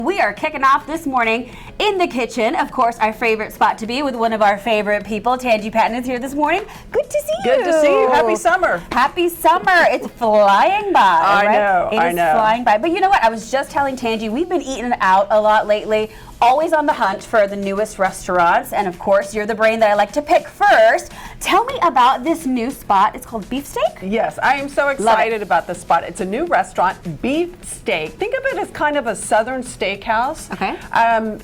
We are kicking off this morning in the kitchen. Of course, our favorite spot to be with one of our favorite people. Tanji Patton is here this morning. Good to see you. Good to see you. Happy summer. Happy summer. It's flying by. I right? know. It is flying by. But you know what? I was just telling Tanji, we've been eating out a lot lately. Always on the hunt for the newest restaurants. And of course, you're the brain that I like to pick first. Tell me about this new spot. It's called Beefsteak? Yes, I am so excited about this spot. It's a new restaurant, Beefsteak. Think of it as kind of a southern steakhouse. Okay.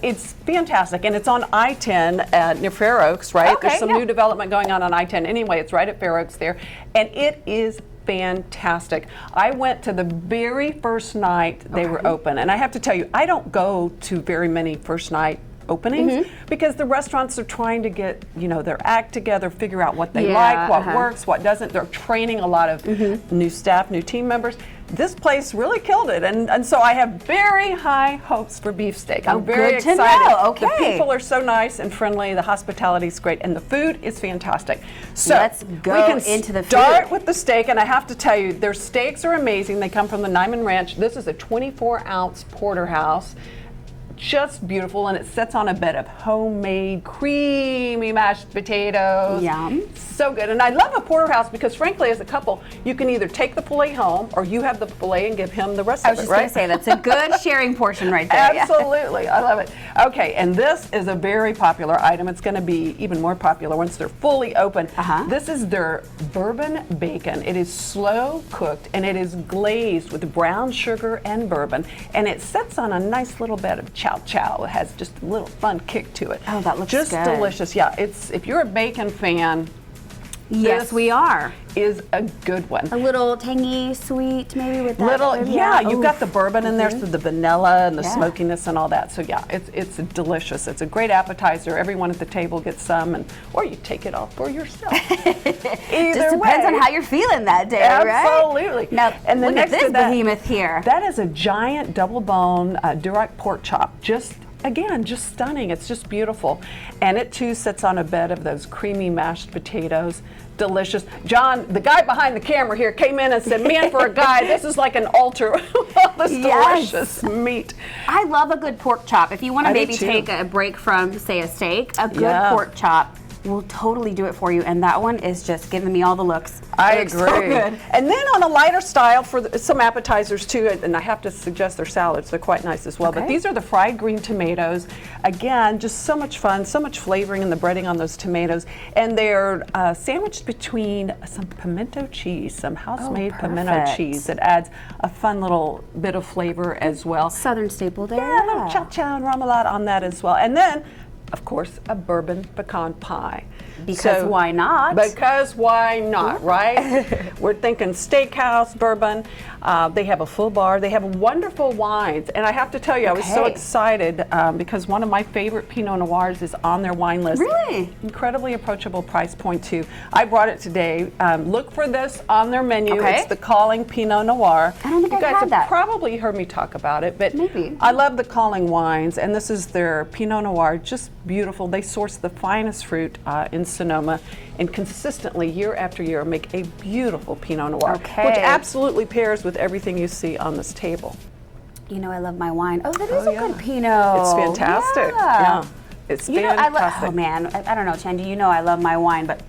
It's fantastic, and it's on I-10 near Fair Oaks, right? Okay, There's some new development going on I-10. Anyway, it's right at Fair Oaks there, and it is fantastic. I went to the very first night they were open, and I have to tell you, I don't go to very many first night openings because the restaurants are trying to get, you know, their act together, figure out what they like, what works, what doesn't. They're training a lot of new staff, new team members. This place really killed it, and so I have very high hopes for Beefsteak. I'm very excited. Okay. The people are so nice and friendly, the hospitality is great, and the food is fantastic. So let's go into the food. Start with the steak, and I have to tell you, their steaks are amazing. They come from the Nyman Ranch. This is a 24-ounce porterhouse. Just beautiful, and it sits on a bed of homemade creamy mashed potatoes. Yum. So good. And I love a porterhouse because frankly, as a couple, you can either take the filet home or you have the filet and give him the rest of it, I was just going to say, that's a good sharing portion right there. Absolutely. I love it. Okay, and this is a very popular item. It's going to be even more popular once they're fully open. This is their bourbon bacon. It is slow cooked and it is glazed with brown sugar and bourbon, and it sits on a nice little bed of chow. It has just a little fun kick to it. Oh, that looks just good. Delicious. Yeah, it's if you're a bacon fan. Yes, we are. Is a good one. A little tangy, sweet, maybe with that. Little, yeah. You've got the bourbon in there, so the vanilla and the smokiness and all that. So yeah, it's delicious. It's a great appetizer. Everyone at the table gets some, or you take it all for yourself. Either just depends on how you're feeling that day, right? Absolutely. Now, and then look next at this to that, behemoth here. That is a giant double bone direct pork chop. Again, just stunning. It's just beautiful. And it too sits on a bed of those creamy mashed potatoes. Delicious. John, the guy behind the camera here, came in and said, man, for a guy, this is like an altar with all this delicious meat. I love a good pork chop. If you want to maybe take a break from, say, a steak, a good pork chop will totally do it for you, and that one is just giving me all the looks. I agree. So good. And then on a lighter style for some appetizers too, and I have to suggest their salads, they're quite nice as well, but these are the fried green tomatoes. Again, just so much fun, so much flavoring in the breading on those tomatoes, and they're sandwiched between some pimento cheese, some house-made pimento cheese that adds a fun little bit of flavor as well. Southern staple there. Yeah, a little chow-chow and remoulade on that as well. And then, of course, a bourbon pecan pie. Because why not? Because why not, right? We're thinking steakhouse, bourbon. They have a full bar. They have wonderful wines. And I have to tell you, I was so excited because one of my favorite Pinot Noirs is on their wine list. Really? Incredibly approachable price point, too. I brought it today. Look for this on their menu. It's the Calling Pinot Noir. I don't think you I've guys had have that. probably heard me talk about it, but maybe. I love the Calling wines, and this is their Pinot Noir. Just beautiful. They source the finest fruit in Sonoma and consistently year after year make a beautiful Pinot Noir, which absolutely pairs with everything you see on this table. You know I love my wine. Oh, that is a good Pinot. It's fantastic. It's fantastic. Oh man, I don't know, Tanji, you know I love my wine, but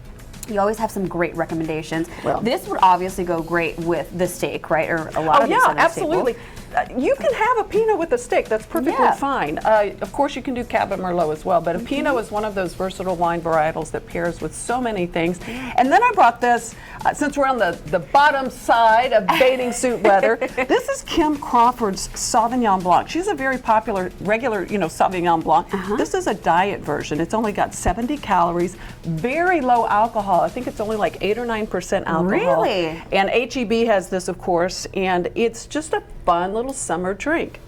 you always have some great recommendations. Well, this would obviously go great with the steak, right? Or a lot of these other absolutely. staples. You can have a Pinot with a steak. That's perfectly fine. Of course, you can do Cabernet Merlot as well, but a Pinot is one of those versatile wine varietals that pairs with so many things. And then I brought this, since we're on the bottom side of bathing suit weather, this is Kim Crawford's Sauvignon Blanc. She's a very popular, regular, Sauvignon Blanc. This is a diet version. It's only got 70 calories, very low alcohol. I think it's only like 8 or 9% alcohol. Really? And HEB has this, of course, and it's just a fun little summer drink.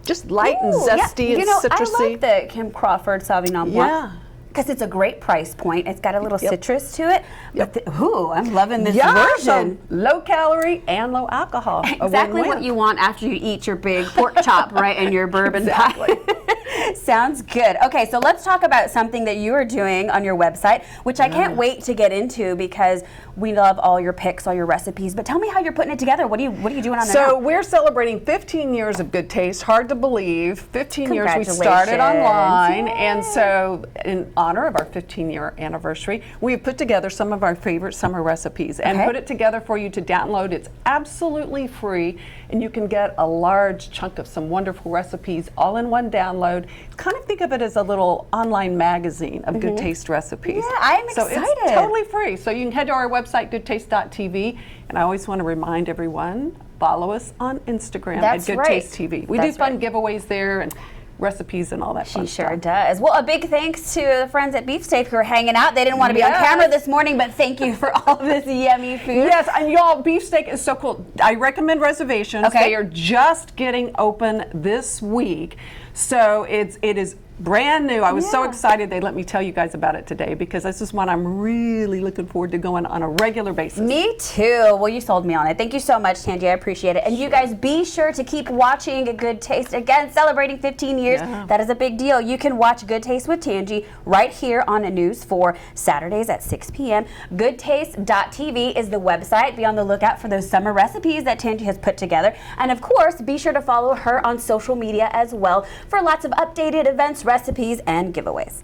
Just light and zesty and citrusy. I like the Kim Crawford Sauvignon Blanc. Yeah. Because it's a great price point. It's got a little citrus to it. But I'm loving this version. So low calorie and low alcohol. Exactly what you want after you eat your big pork chop, right, and your bourbon pie. Sounds good. Okay, so let's talk about something that you are doing on your website, which I can't wait to get into because we love all your picks, all your recipes. But tell me how you're putting it together. What are you doing on there? So now? we're celebrating 15 years of good taste. Hard to believe. 15 years we started online, and so in honor of our 15-year anniversary, we have put together some of our favorite summer recipes and put it together for you to download. It's absolutely free, and you can get a large chunk of some wonderful recipes all in one download. Kind of think of it as a little online magazine of good taste recipes. Yeah, I'm excited. So it's totally free. So you can head to our website, goodtaste.tv, and I always want to remind everyone, follow us on Instagram That's at Good right. Taste TV. We do fun giveaways there and recipes and all that fun stuff. She sure does. Well, a big thanks to the friends at Beefsteak who are hanging out. They didn't want to be on camera this morning, but thank you for all this yummy food. Yes, and y'all, Beefsteak is so cool. I recommend reservations. Okay. They are just getting open this week. So it is brand new. I was so excited they let me tell you guys about it today because this is one I'm really looking forward to going on a regular basis. Me too. Well, you sold me on it. Thank you so much, Tanji. I appreciate it. And you guys be sure to keep watching A Good Taste. Again, celebrating 15 years. Yeah. That is a big deal. You can watch Good Taste with Tanji right here on News 4 Saturdays at 6 p.m. Goodtaste.tv is the website. Be on the lookout for those summer recipes that Tanji has put together. And of course, be sure to follow her on social media as well for lots of updated events, recipes, and giveaways.